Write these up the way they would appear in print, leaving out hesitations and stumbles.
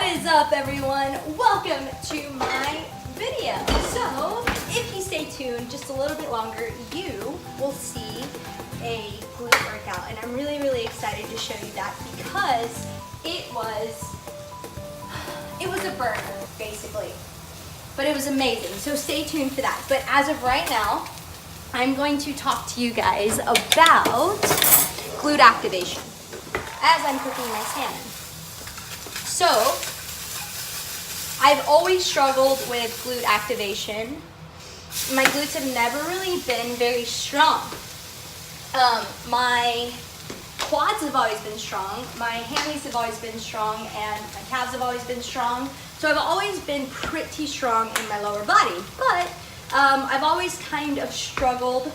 What is up, everyone? Welcome to my video. So if you stay tuned just a little bit longer, you will see a glute workout, and I'm really excited to show you that because it was a burner basically, but it was amazing. So stay tuned for that. But as of right now, I'm going to talk to you guys about glute activation as I'm cooking my salmon. So I've always struggled with glute activation. My glutes have never really been very strong. My quads have always been strong, my hammies have always been strong, and my calves have always been strong. So I've always been pretty strong in my lower body, but I've always kind of struggled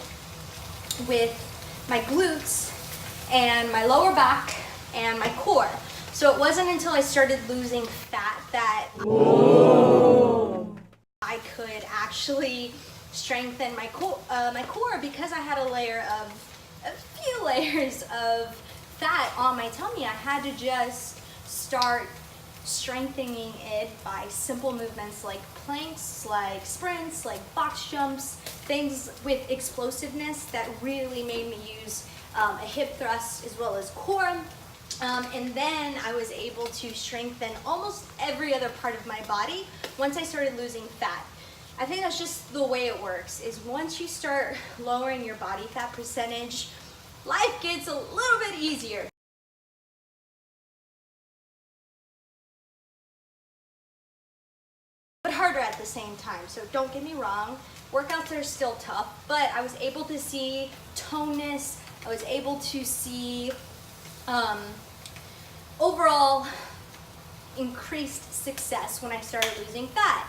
with my glutes and my lower back and my core. So it wasn't until I started losing fat that I could actually strengthen my core because I had a few layers of fat on my tummy. I had to just start strengthening it by simple movements like planks, like sprints, like box jumps, things with explosiveness that really made me use a hip thrust as well as core. And then I was able to strengthen almost every other part of my body once I started losing fat. I think that's just the way it works, is once you start lowering your body fat percentage, life gets a little bit easier. But harder at the same time. So don't get me wrong, workouts are still tough, but I was able to see toneness, I was able to see overall increased success when I started losing fat.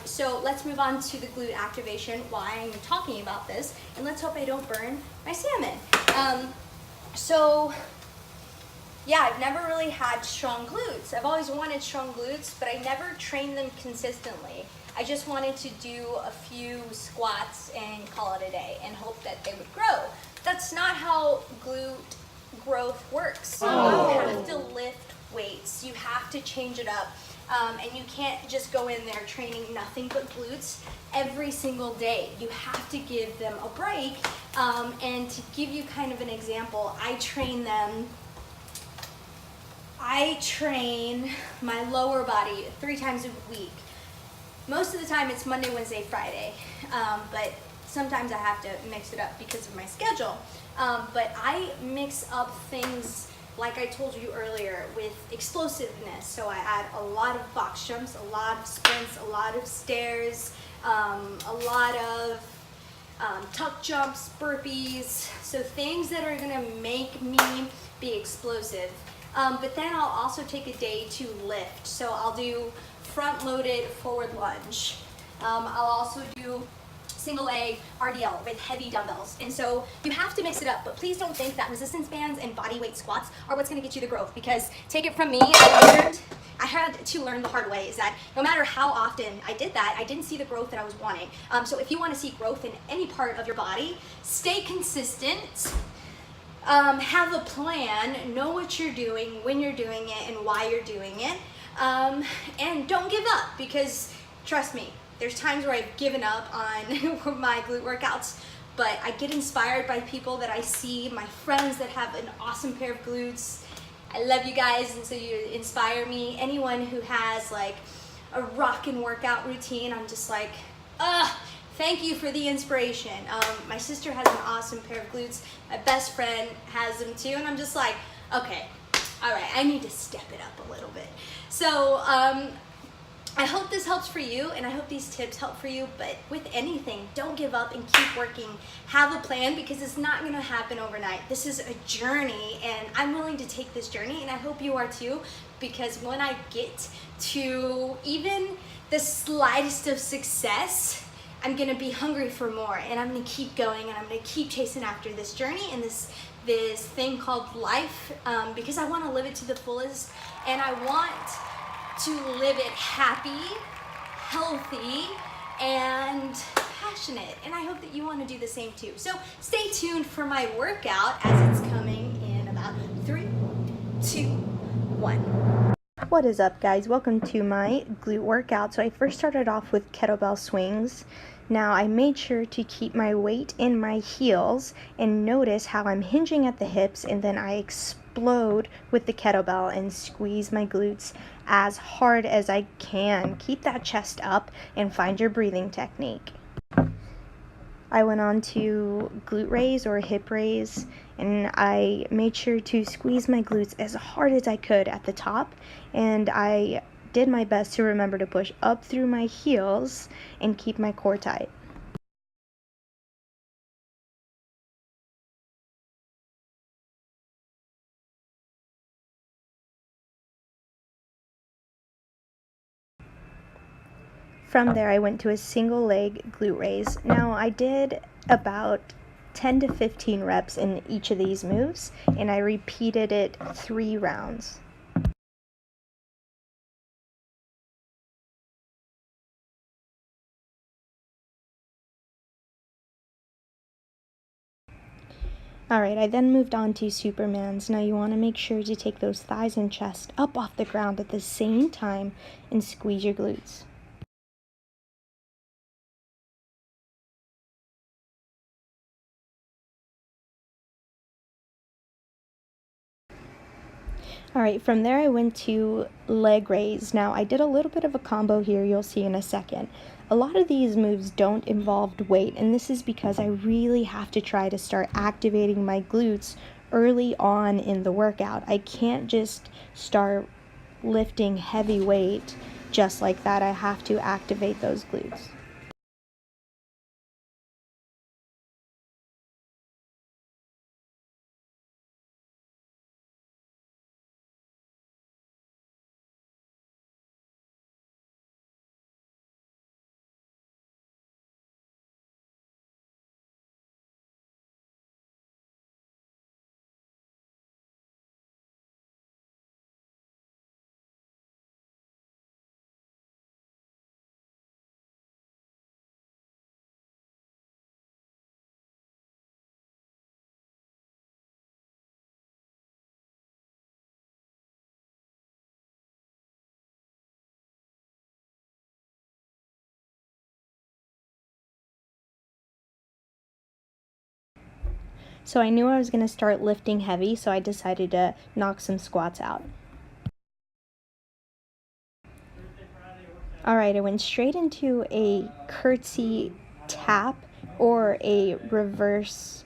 So let's move on to the glute activation, why I'm talking about this, and let's hope I don't burn my salmon. So yeah, I've never really had strong glutes. I've always wanted strong glutes, but I never trained them consistently. I just wanted to do a few squats and call it a day and hope that they would grow. That's not how glute growth works. You have to lift weights. You have to change it up. And you can't just go in there training nothing but glutes every single day. You have to give them a break. And to give you kind of an example, I train my lower body 3 times a week. Most of the time it's Monday, Wednesday, Friday, but sometimes I have to mix it up because of my schedule. But I mix up things, like I told you earlier, with explosiveness. So I add a lot of box jumps, a lot of sprints, a lot of stairs, a lot of tuck jumps, burpees, so things that are gonna make me be explosive. But then I'll also take a day to lift. So I'll do front-loaded forward lunge. I'll also do single leg RDL with heavy dumbbells. And so you have to mix it up, but please don't think that resistance bands and body weight squats are what's gonna get you the growth, because take it from me, I had to learn the hard way, is that no matter how often I did that, I didn't see the growth that I was wanting. So if you wanna see growth in any part of your body, stay consistent, have a plan, know what you're doing, when you're doing it, and why you're doing it, and don't give up, because trust me, there's times where I've given up on my glute workouts, but I get inspired by people that I see, my friends that have an awesome pair of glutes. I love you guys, and so you inspire me. Anyone who has like a rockin' workout routine, I'm just like, thank you for the inspiration. My sister has an awesome pair of glutes. My best friend has them too, and I'm just like, okay, all right, I need to step it up a little bit. So I hope this helps for you, and I hope these tips help for you, but with anything, don't give up and keep working. Have a plan, because it's not gonna happen overnight. This is a journey, and I'm willing to take this journey, and I hope you are too, because when I get to even the slightest of success, I'm gonna be hungry for more, and I'm gonna keep going, and I'm gonna keep chasing after this journey and this thing called life, because I wanna live it to the fullest, and I want to live it happy, healthy, and passionate. And I hope that you want to do the same too. So stay tuned for my workout as it's coming in about 3, 2, 1. What is up, guys? Welcome to my glute workout. So I first started off with kettlebell swings. Now I made sure to keep my weight in my heels and notice how I'm hinging at the hips, and then I explode with the kettlebell and squeeze my glutes as hard as I can. Keep that chest up and find your breathing technique. I went on to glute raise or hip raise, and I made sure to squeeze my glutes as hard as I could at the top, and I did my best to remember to push up through my heels and keep my core tight. From there, I went to a single leg glute raise. Now, I did about 10 to 15 reps in each of these moves, and I repeated it 3 rounds. Alright, I then moved on to Supermans. Now you want to make sure to take those thighs and chest up off the ground at the same time and squeeze your glutes. Alright, from there I went to leg raise. Now I did a little bit of a combo here, you'll see in a second. A lot of these moves don't involve weight, and this is because I really have to try to start activating my glutes early on in the workout. I can't just start lifting heavy weight just like that. I have to activate those glutes. So I knew I was going to start lifting heavy, so I decided to knock some squats out. Alright, I went straight into a curtsy tap or a reverse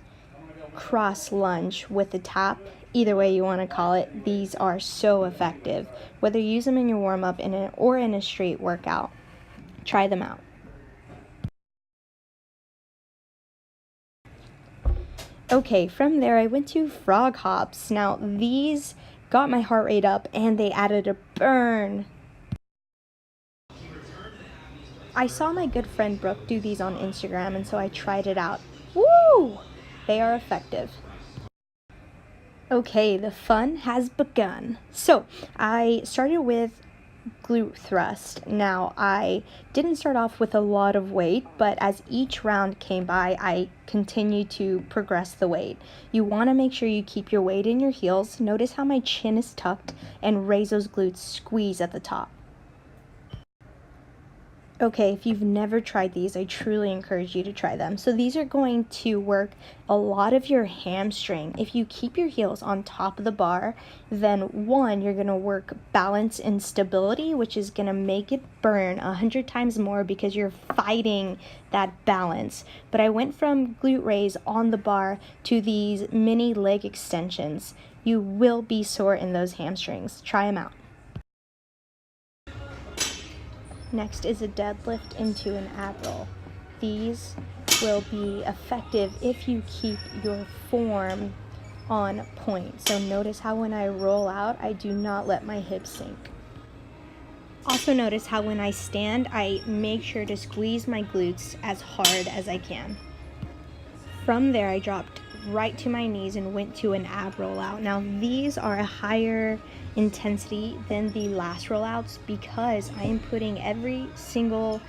cross lunge with a tap. Either way you want to call it, these are so effective. Whether you use them in your warm-up or in a straight workout, try them out. Okay, from there I went to frog hops. Now these got my heart rate up and they added a burn. I saw my good friend Brooke do these on Instagram, and so I tried it out. Woo! They are effective. Okay, the fun has begun. So I started with glute thrust. Now I didn't start off with a lot of weight, but as each round came by, I continued to progress the weight. You want to make sure you keep your weight in your heels. Notice how my chin is tucked, and raise those glutes, squeeze at the top. Okay, if you've never tried these, I truly encourage you to try them. So these are going to work a lot of your hamstring. If you keep your heels on top of the bar, then one, you're going to work balance and stability, which is going to make it burn 100 times more because you're fighting that balance. But I went from glute raise on the bar to these mini leg extensions. You will be sore in those hamstrings. Try them out. Next is a deadlift into an ab roll. These will be effective if you keep your form on point. So notice how when I roll out, I do not let my hips sink. Also notice how when I stand, I make sure to squeeze my glutes as hard as I can. From there, I dropped right to my knees and went to an ab rollout. Now these are a higher intensity than the last rollouts because I am putting every single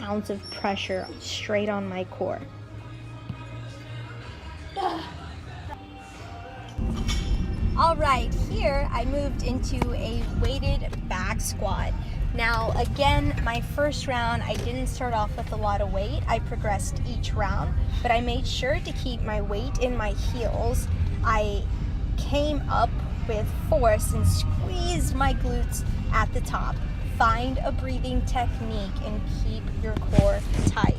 ounce of pressure straight on my core. All right, here I moved into a weighted back squat. Now, again, my first round, I didn't start off with a lot of weight. I progressed each round, but I made sure to keep my weight in my heels. I came up with force and squeezed my glutes at the top. Find a breathing technique and keep your core tight.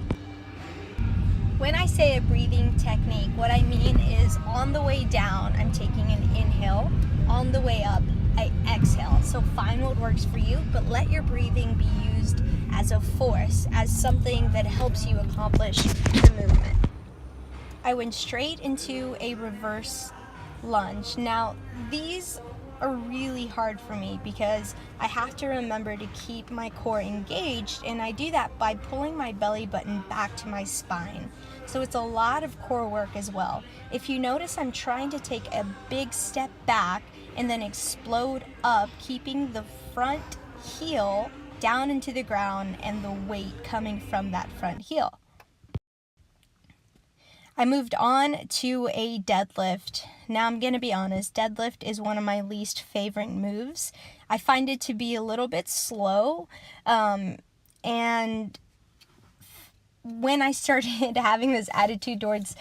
When I say a breathing technique, what I mean is on the way down, I'm taking an inhale. On the way up, I exhale. So find what works for you, but let your breathing be used as a force, as something that helps you accomplish the movement. I went straight into a reverse lunge. Now, these are really hard for me because I have to remember to keep my core engaged, and I do that by pulling my belly button back to my spine. So it's a lot of core work as well. If you notice, I'm trying to take a big step back and then explode up, keeping the front heel down into the ground and the weight coming from that front heel. I moved on to a deadlift. Now I'm going to be honest, deadlift is one of my least favorite moves. I find it to be a little bit slow, and when I started having this attitude towards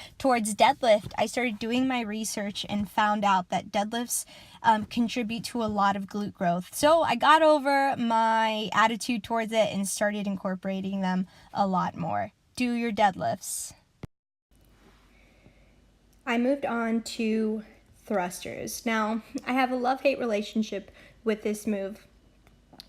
deadlift, I started doing my research and found out that deadlifts contribute to a lot of glute growth. So I got over my attitude towards it and started incorporating them a lot more. Do your deadlifts. I moved on to thrusters. Now, I have a love-hate relationship with this move.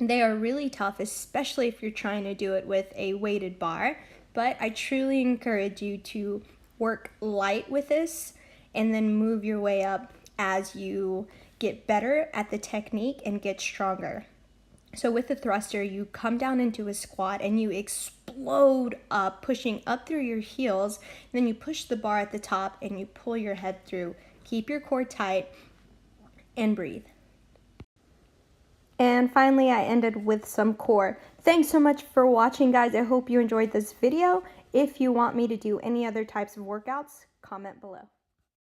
They are really tough, especially if you're trying to do it with a weighted bar, but I truly encourage you to work light with this and then move your way up as you get better at the technique and get stronger. So with the thruster, you come down into a squat and you explode up, pushing up through your heels. And then you push the bar at the top and you pull your head through. Keep your core tight and breathe. And finally, I ended with some core. Thanks so much for watching, guys. I hope you enjoyed this video. If you want me to do any other types of workouts, comment below.